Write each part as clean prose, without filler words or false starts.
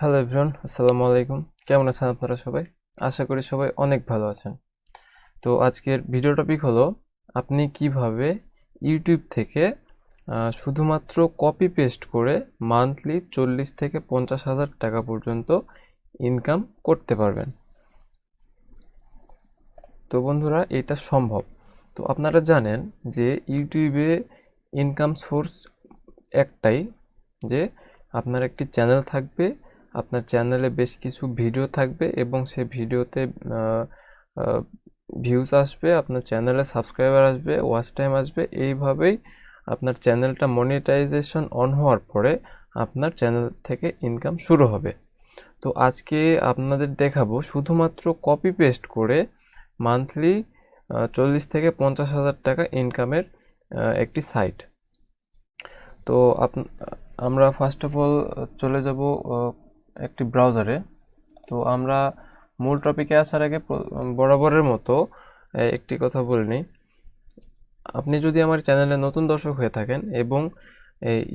Hello everyone, আসসালামু আলাইকুম। কেমন আছেন আপনারা সবাই? আশা করি সবাই অনেক ভালো আছেন। তো আজকের ভিডিও টপিক হলো আপনি কিভাবে ইউটিউব থেকে শুধুমাত্র কপি পেস্ট করে মান্থলি 40 থেকে 50,000 টাকা পর্যন্ত ইনকাম করতে পারবেন। তো বন্ধুরা, এটা সম্ভব। তো আপনারা জানেন যে ইউটিউবে ইনকাম সোর্স একটাই, যে আপনার একটি চ্যানেল থাকবে, আপনার চ্যানেলে বেশ কিছু ভিডিও থাকবে এবং সেই ভিডিওতে ভিউজ আসবে, আপনার চ্যানেলে সাবস্ক্রাইবার আসবে, ওয়াচ টাইম আসবে। এইভাবেই আপনার চ্যানেলটা মনিটাইজেশন অন হওয়ার পরে আপনার চ্যানেল থেকে ইনকাম শুরু হবে। তো আজকে আপনাদের দেখাবো শুধুমাত্র কপি পেস্ট করে মান্থলি 40 থেকে 50,000 টাকা ইনকামের একটি সাইট। তো আমরা ফার্স্ট অফ অল চলে যাব একটি ব্রাউজারে। তো আমরা মূল টপিকে আসার আগে বরাবরের মতো একটি কথা বলে নিই। আপনি যদি আমার চ্যানেলে নতুন দর্শক হয়ে থাকেন এবং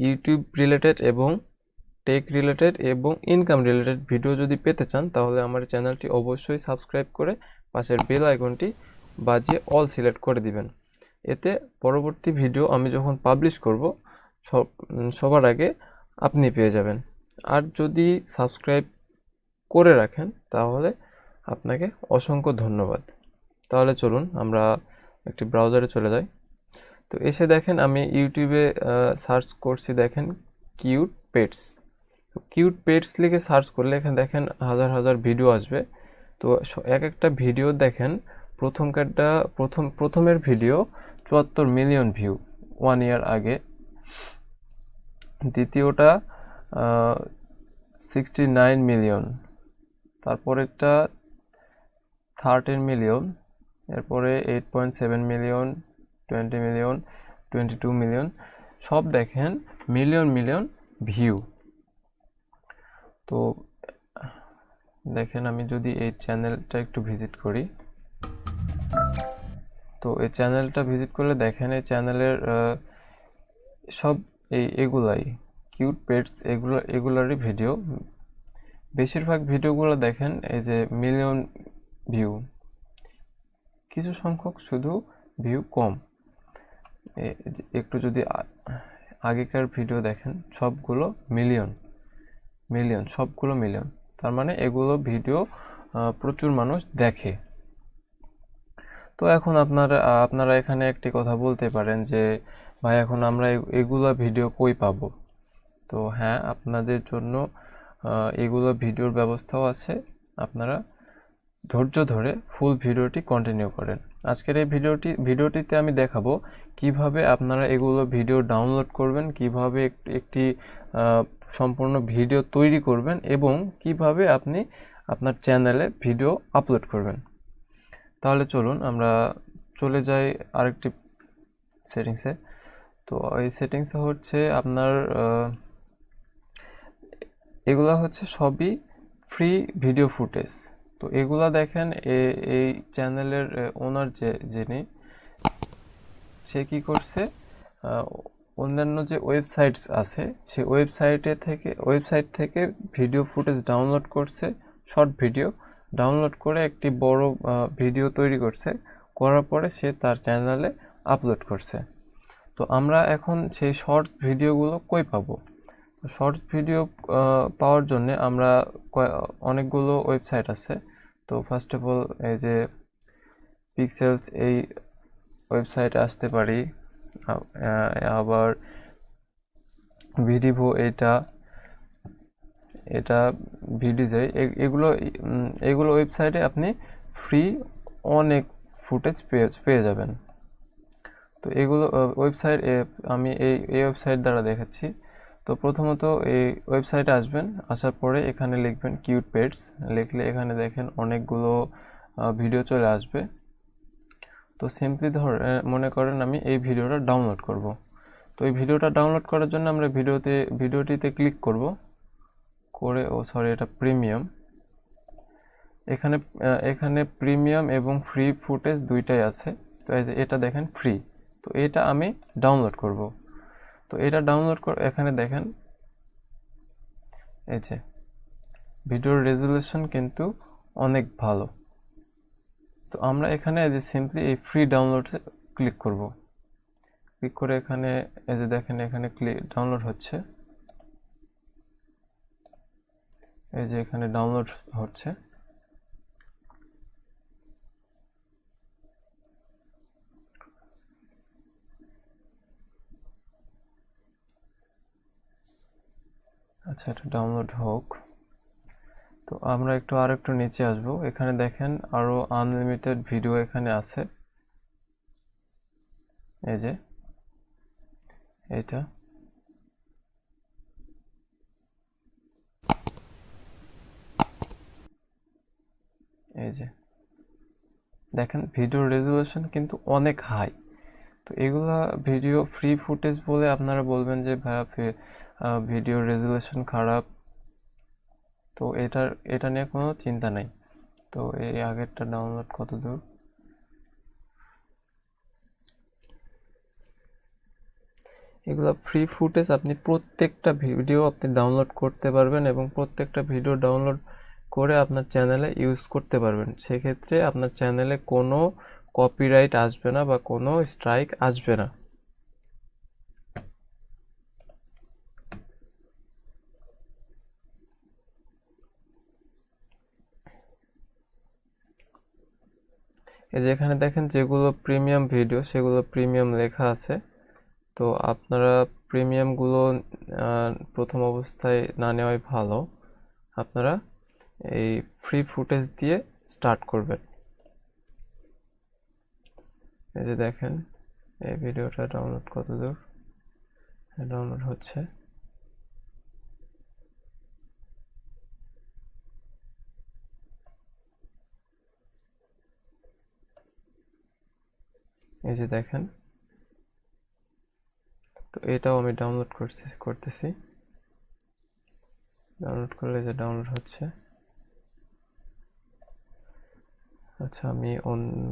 ইউটিউব রিলেটেড এবং টেক রিলেটেড এবং ইনকাম রিলেটেড ভিডিও যদি পেতে চান, তাহলে আমার চ্যানেলটি অবশ্যই সাবস্ক্রাইব করে পাশের বেল আইকনটি বাজিয়ে অল সিলেক্ট করে দিবেন। এতে পরবর্তী ভিডিও আমি যখন পাবলিশ করব সবার আগে আপনি পেয়ে যাবেন। আর যদি সাবস্ক্রাইব করে রাখেন তাহলে আপনাকে অসংখ্য ধন্যবাদ। তাহলে চলুন আমরা একটি ব্রাউজারে চলে যাই। তো এসে দেখেন আমি ইউটিউবে সার্চ করছি, দেখেন কিউট পেটস। তো কিউট পেটস লিখে সার্চ করলে এখানে দেখেন হাজার হাজার ভিডিও আসবে। তো এক একটা ভিডিও দেখেন, প্রথমের ভিডিও 74 মিলিয়ন ভিউ 1 ইয়ার আগে, দ্বিতীয়টা 69 মিলিয়ন, তারপরেরটা 13 মিলিয়ন, এরপরে 8.7 মিলিয়ন, 20 মিলিয়ন, 22 মিলিয়ন, সব দেখেন মিলিয়ন মিলিয়ন ভিউ। তো দেখেন আমি যদি এই চ্যানেলটা একটু ভিজিট করি, তো এই চ্যানেলটা ভিজিট করলে দেখেন এই চ্যানেলের সব এগুলাই কিউট পেটস, এগুলারই ভিডিও। বেশিরভাগ ভিডিওগুলো দেখেন এই যে মিলিয়ন ভিউ, কিছু সংখ্যক শুধু ভিউ কম। একটু যদি আগেকার ভিডিও দেখেন, সবগুলো মিলিয়ন মিলিয়ন, সবগুলো মিলিয়ন। তার মানে এগুলো ভিডিও প্রচুর মানুষ দেখে। তো এখন আপনারা এখানে একটি কথা বলতে পারেন যে ভাই, এখন আমরা এগুলো ভিডিও কই পাবো? তো হ্যাঁ, আপনাদের জন্য এগুলো ভিডিওর ব্যবস্থাও আছে। আপনারা ধৈর্য ধরে ফুল ভিডিওটি কন্টিনিউ করেন। আজকের এই ভিডিওটিতে আমি দেখাবো কিভাবে আপনারা এগুলো ভিডিও ডাউনলোড করবেন, কিভাবে একটি সম্পূর্ণ ভিডিও তৈরি করবেন এবং কিভাবে আপনি আপনার চ্যানেলে ভিডিও আপলোড করবেন। তাহলে চলুন আমরা চলে যাই আরেকটি সেটিংসে। তো এই সেটিংসে হচ্ছে আপনার এগুলা হচ্ছে সবই ফ্রি ভিডিও ফুটেজ। তো এগুলা দেখেন এই চ্যানেলের ওনার যিনি, সে কি করছে, অন্যান্য যে ওয়েবসাইটস আছে সেই ওয়েবসাইট থেকে ভিডিও ফুটেজ ডাউনলোড করছে, শর্ট ভিডিও ডাউনলোড করে একটি বড় ভিডিও তৈরি করছে, করার পরে সে তার চ্যানেলে আপলোড করছে। তো আমরা এখন সেই শর্ট ভিডিওগুলো কই পাবো? শর্টস ভিডিও পাওয়ার জন্য আমরা অনেকগুলো ওয়েবসাইট আছে। তো ফার্স্ট অফ অল এই যে পিক্সেলস, এই ওয়েবসাইটে আসতে পারি। আবার ভিডিভো, এটা ভিডিজে, এগুলো ওয়েবসাইটে আপনি ফ্রি অনেক ফুটেজ পেয়ে যাবেন। তো এগুলো ওয়েবসাইট আমি এই ওয়েবসাইট দ্বারা দেখাচ্ছি। তো প্রথমত এই ওয়েবসাইটে আসবেন, আসার পরে এখানে লিখবেন কিউট পেটস, লিখলে এখানে দেখেন অনেকগুলো ভিডিও চলে আসবে। তো সিম্পলি মনে করেন আমি এই ভিডিওটা ডাউনলোড করব। তো এই ভিডিওটা ডাউনলোড করার জন্য আমরা ভিডিওটিতে ক্লিক করব করে, এটা প্রিমিয়াম। এখানে প্রিমিয়াম এবং ফ্রি ফুটেজ দুইটাই আছে। তো এই যে এটা দেখেন ফ্রি, তো এটা আমি ডাউনলোড করব। তো এটা ডাউনলোড এখানে দেখেন এই যে ভিডিওর রেজুলেশন কিন্তু অনেক ভালো। তো আমরা এখানে এই যে সিম্পলি এই ফ্রি ডাউনলোডে ক্লিক করব। ক্লিক করে এখানে এই যে দেখেন এখানে ডাউনলোড হচ্ছে, এই যে এখানে ডাউনলোড হচ্ছে। আচ্ছা, এটা ডাউনলোড হোক। তো আমরা আরেকটু নিচে আসব। এখানে দেখেন আরও আনলিমিটেড ভিডিও এখানে আছে। এই যে এটা, এই যে দেখেন ভিডিও রেজুলেশন কিন্তু অনেক হাই। তো এগুলা ভিডিও ফ্রি ফুটেজ বলে আপনারা বলবেন যে ভাইয়া ভিডিও রেজুলেশন খারাপ, তো এটা নিয়ে কোনো চিন্তা নাই। তো এই আগেরটা ডাউনলোড কত দূর, এগুলো ফ্রি ফুটেজ, আপনি প্রত্যেকটা ভিডিও আপনি ডাউনলোড করতে পারবেন এবং প্রত্যেকটা ভিডিও ডাউনলোড করে আপনার চ্যানেলে ইউজ করতে পারবেন। সেক্ষেত্রে আপনার চ্যানেলে কোনো কপিরাইট আসবে না বা কোনো স্ট্রাইক আসবে না। এই যে এখানে দেখেন যেগুলো প্রিমিয়াম ভিডিও সেগুলো প্রিমিয়াম লেখা আছে। তো আপনারা প্রিমিয়ামগুলো প্রথম অবস্থায় না নেওয়াই ভালো। আপনারা এই ফ্রি ফুটেজ দিয়ে স্টার্ট করবেন। এই যে দেখেন এই ভিডিওটা ডাউনলোড কত দূর, ডাউনলোড হচ্ছে। এই যে দেখেন, তো এটাও আমি ডাউনলোড করতেছি। ডাউনলোড করলে যে ডাউনলোড হচ্ছে। আচ্ছা, আমি অন্য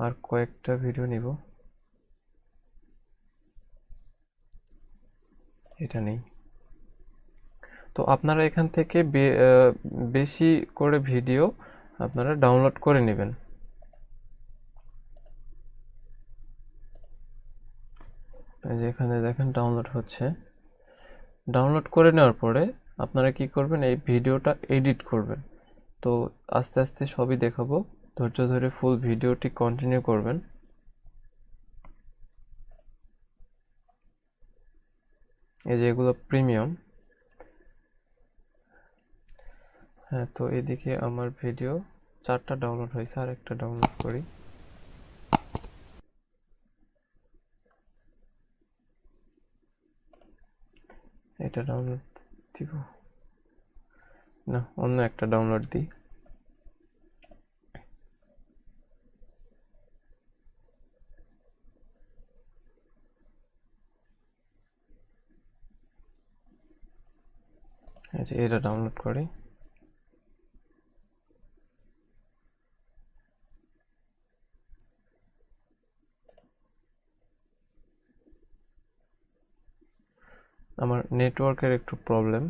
আর কয়েকটা ভিডিও নিব। এটা নেই। তো আপনারা এখান থেকে বেশি করে ভিডিও আপনারা ডাউনলোড করে নেবেন। এই যে এখানে দেখেন ডাউনলোড হচ্ছে। ডাউনলোড করে নেওয়ার পরে আপনারা কি করবেন, এই ভিডিওটা এডিট করবেন। তো আস্তে আস্তে সবই দেখাবো, ধৈর্য ধরে ফুল ভিডিওটি কন্টিনিউ করবেন। এই যে এগুলো প্রিমিয়াম। হ্যাঁ, তো এদিকে আমার ভিডিও 4টা ডাউনলোড হয়েছে, আর একটা ডাউনলোড করি। এটা ডাউনলোড দিব না, অন্য একটা ডাউনলোড দিই। এই যে এটা ডাউনলোড করি। আমার নেটওয়ার্কের একটু প্রবলেম।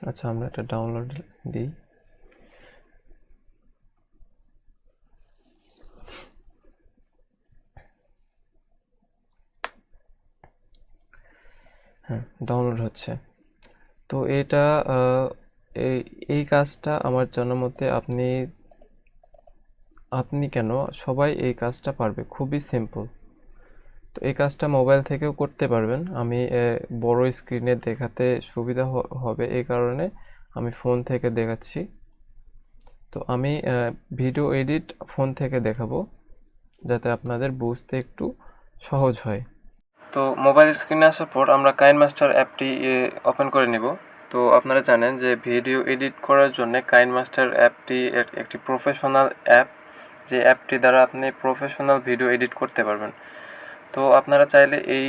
আচ্ছা, আমরা এটা ডাউনলোড দিই। হ্যাঁ, ডাউনলোড হচ্ছে। তো এটা এই কাজটা আমার জানার মতে আপনি কেন, সবাই এই কাজটা পারবে, খুবই সিম্পল। তো এই কাজটা মোবাইল থেকেও করতে পারবেন। আমি বড় স্ক্রিনে দেখাতে সুবিধা হবে, এই কারণে আমি ফোন থেকে দেখাচ্ছি। তো আমি ভিডিও এডিট ফোন থেকে দেখাবো যাতে আপনাদের বুঝতে একটু সহজ হয়। তো মোবাইল স্ক্রিনে আসার পর আমরা কাইনমাস্টার অ্যাপটি ওপেন করে নিব। তো আপনারা জানেন যে ভিডিও এডিট করার জন্য কাইনমাস্টার অ্যাপটি একটি প্রফেশনাল অ্যাপ, যে অ্যাপটি দ্বারা আপনি প্রফেশনাল ভিডিও এডিট করতে পারবেন। তো আপনারা চাইলে এই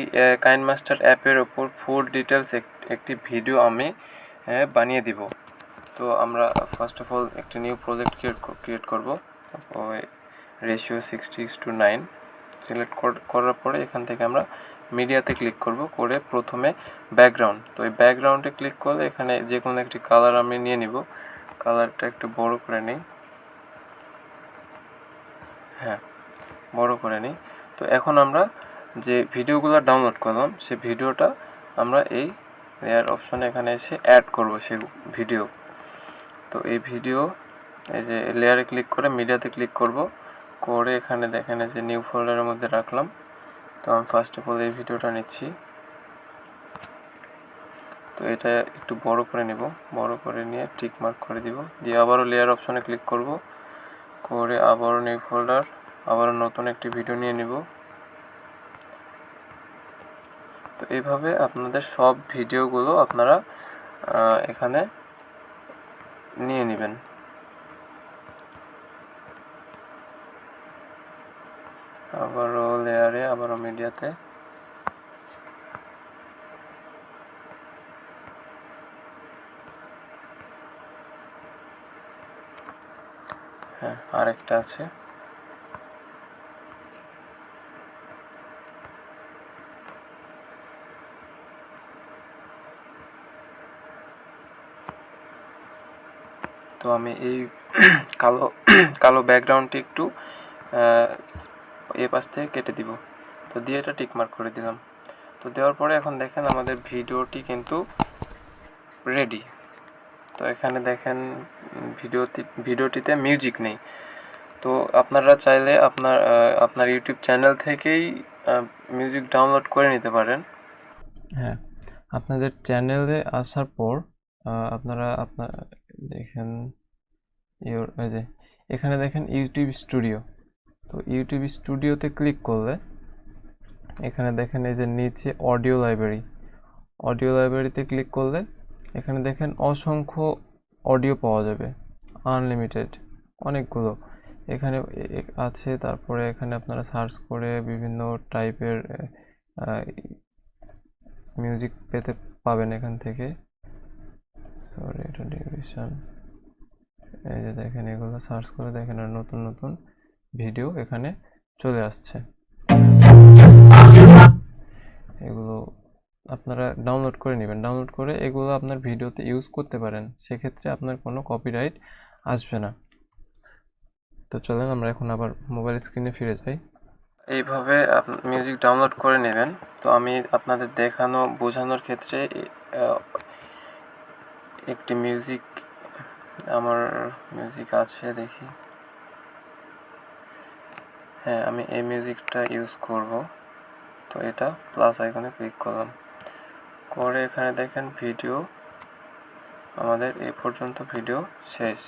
কাইনমাস্টার অ্যাপের ওপর ফুল ডিটেলস একটি ভিডিও আমি বানিয়ে দিব। তো আমরা ফার্স্ট অফ অল একটা নিউ প্রজেক্ট ক্রিয়েট করব। ওই রেশিও 60:9 সিলেক্ট করার পরে এখান থেকে আমরা মিডিয়াতে ক্লিক করব, করে প্রথমে ব্যাকগ্রাউন্ড। তো এই ব্যাকগ্রাউন্ডে ক্লিক করলে এখানে যে কোনো একটি কালার আমি নিয়ে নিব। কালারটা একটু বড় করে নিই, হ্যাঁ বড় করে নিই। তো এখন আমরা যে ভিডিওগুলো ডাউনলোড করলাম সেই ভিডিওটা আমরা এই লেয়ার অপশনে এখানে এসে অ্যাড করব সেই ভিডিও। তো এই ভিডিও এই যে লেয়ারে ক্লিক করে মিডিয়াতে ক্লিক করব, করে এখানে দেখেন যে নিউ ফোল্ডারের মধ্যে রাখলাম। তো আমি ফার্স্ট অফ অল এই ভিডিওটা নিচ্ছি। তো এটা একটু বড় করে নিব, বড় করে নিয়ে টিক মার্ক করে দিব, দিয়ে আবারও লেয়ার অপশনে ক্লিক করব, করে আবারও নিউ ফোল্ডার, আবারও নতুন একটি ভিডিও নিয়ে নিব। তো এইভাবে আপনাদের সব ভিডিওগুলো আপনারা এখানে নিয়ে নেবেন। আবারও লেয়ারে, আবারও মিডিয়াতে, হ্যাঁ আরেকটা আছে। তো আমি এই কালো ব্যাকগ্রাউন্ডটি একটু এই পাশ থেকে কেটে দিব। তো দিয়ে এটা টিক মার্ক করে দিলাম। তো দেওয়ার পরে এখন দেখেন আমাদের ভিডিওটি কিন্তু রেডি। তো এখানে দেখেন ভিডিওটিতে মিউজিক নেই। তো আপনারা চাইলে আপনার ইউটিউব চ্যানেল থেকেই মিউজিক ডাউনলোড করে নিতে পারেন। হ্যাঁ, আপনাদের চ্যানেলে আসার পর আপনারা দেখেন এই যে এখানে দেখেন ইউটিউব স্টুডিও। তো ইউটিউব স্টুডিওতে ক্লিক করলে এখানে দেখেন এই যে নিচে অডিও লাইব্রেরিতে ক্লিক করলে এখানে দেখেন অসংখ্য অডিও পাওয়া যাবে, আনলিমিটেড অনেকগুলো এখানে আছে। তারপরে এখানে আপনারা সার্চ করে বিভিন্ন টাইপের মিউজিক পেতে পাবেন এখান থেকে। সরি, এটা ডিউরেশন, এই যে দেখেন এগুলো সার্চ করে দেখেন আর নতুন নতুন ভিডিও এখানে চলে আসছে। এগুলো আপনারা ডাউনলোড করে নেবেন, ডাউনলোড করে এগুলো আপনার ভিডিওতে ইউজ করতে পারেন, সেক্ষেত্রে আপনার কোনো কপিরাইট আসবে না। তো চলেন আমরা এখন আবার মোবাইল স্ক্রিনে ফিরে যাই। এইভাবে মিউজিক ডাউনলোড করে নেবেন। তো আমি আপনাদের বোঝানোর ক্ষেত্রে একটি আমার মিউজিক আছে, দেখি, হ্যাঁ আমি এই মিউজিকটা ইউজ করব। তো এটা প্লাস আইকনে ক্লিক করলাম, করে এখানে দেখেন ভিডিও, আমাদের এই পর্যন্ত ভিডিও শেষ।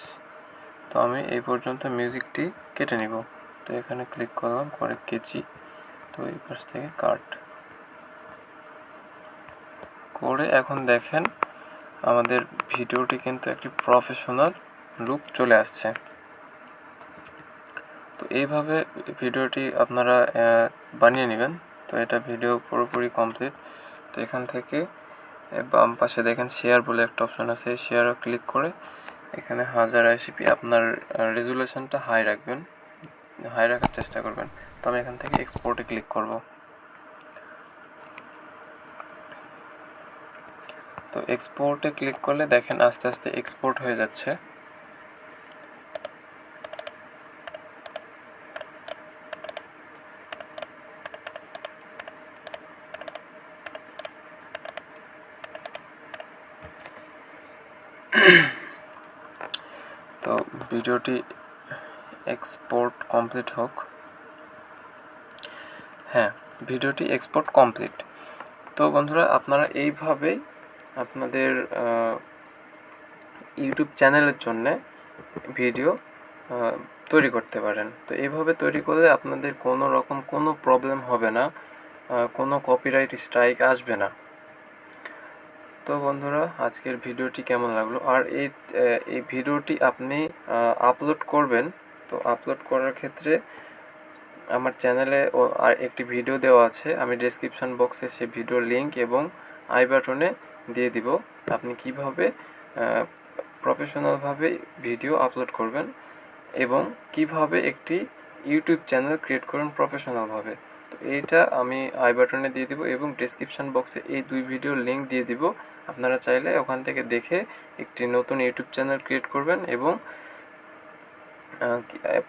তো আমি এই পর্যন্ত মিউজিকটি কেটে নিব। তো এখানে ক্লিক করলাম, করে কেচি, তো এই পাশ থেকে কাট করে এখন দেখেন আমাদের ভিডিওটি কিন্তু একটি প্রফেশনাল লুক চলে আসছে। তো এইভাবে ভিডিওটি আপনারা বানিয়ে নেবেন। তো এটা ভিডিও পুরোপুরি কমপ্লিট। তো এখান থেকে বাম পাশে দেখেন শেয়ার বলে একটা অপশন আছে, শেয়ারও ক্লিক করে এখানে 1080p আপনার রেজুলেশনটা হাই রাখার চেষ্টা করবেন। তো আমি এখান থেকে এক্সপোর্টে ক্লিক করব। তো এক্সপোর্টে ক্লিক করলে দেখেন আস্তে আস্তে এক্সপোর্ট হয়ে যাচ্ছে। তো ভিডিওটি এক্সপোর্ট কমপ্লিট হোক। হ্যাঁ, ভিডিওটি এক্সপোর্ট কমপ্লিট। তো বন্ধুরা, আপনারা এইভাবে আপনাদের ইউটিউব চ্যানেলের জন্যে ভিডিও তৈরি করতে পারেন। তো এইভাবে তৈরি করলে আপনাদের কোনো রকম কোনো প্রবলেম হবে না, কোনো কপিরাইট স্ট্রাইক আসবে না। তো বন্ধুরা, আজকের ভিডিওটি কেমন লাগলো, আর এই ভিডিওটি আপনি আপলোড করবেন। তো আপলোড করার ক্ষেত্রে আমার চ্যানেলে আর একটি ভিডিও দেওয়া আছে, আমি ডেসক্রিপশন বক্সে সেই ভিডিওর লিঙ্ক এবং আই বাটনে দিয়ে দিব। আপনি কিভাবে প্রফেশনালভাবে ভিডিও আপলোড করবেন এবং কিভাবে একটি ইউটিউব চ্যানেল ক্রিয়েট করবেন প্রফেশনালভাবে। তো এইটা আমি আই বাটনে দিয়ে দিব এবং ডেসক্রিপশন বক্সে এই 2 ভিডিওর লিঙ্ক দিয়ে দিব। আপনারা চাইলে ওখান থেকে দেখে একটি নতুন ইউটিউব চ্যানেল ক্রিয়েট করবেন এবং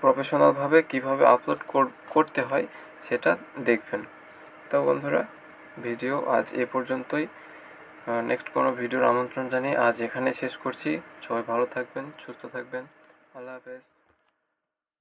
প্রফেশনালভাবে কীভাবে আপলোড করতে হয় সেটা দেখবেন। তো বন্ধুরা, ভিডিও আজ এ পর্যন্তই। নেক্সট কোনো ভিডিওর আমন্ত্রণ জানিয়ে আজ এখানে শেষ করছি। সবাই ভালো থাকবেন, সুস্থ থাকবেন। আল্লাহ হাফেজ।